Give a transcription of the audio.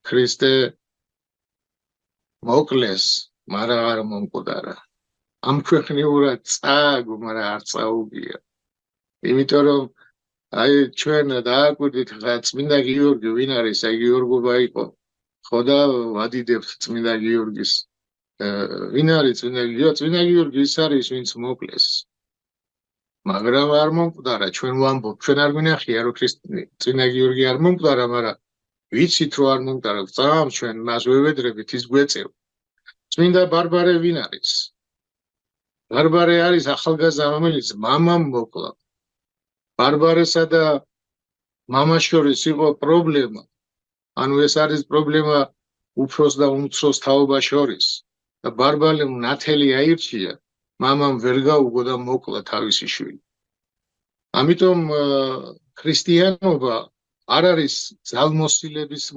ქრისტე მოკლეს, მაგრამ არ მომკვდარა. ამ ქვეყნიურად წააგო, მაგრამ არ წაუგია. იმიტომ რომ აი ჩვენ დააკვირდით ხა წმინდა გიორგი ვინ არის? აი გიორგობა იყო. ხო და ვადიდებთ წმინდა გიორგის. ვინ არის წმინდა გიორგი? წმინდა გიორგი ის არის, ვინც მოკლეს. მაგრამ არ მომკვდარა, ჩვენ ვამბობთ, ჩვენ არ გვინახია რომ წმინდა გიორგი არ მომკვდარა, მაგრამ ვიცით რომ არ მომკვდარა, წამს ჩვენ მას ვევედრებით ის გვეწევ. წმინდა ბარბარე ვინ არის? ბარბარე არის ახალგაზრდა რომელიც მამამ მოკლა. ბარბარესა და მამას შორის იყო პრობლემა. ანუ ეს არის პრობლემა უფროს და უმცროს თაობას შორის. და ბარბარემ ნათელი აირჩია, მამამ ვერ გაუგო და მოკლა თავისი შვილი. ამიტომ ქრისტიანობა არ არის ძალმოსილების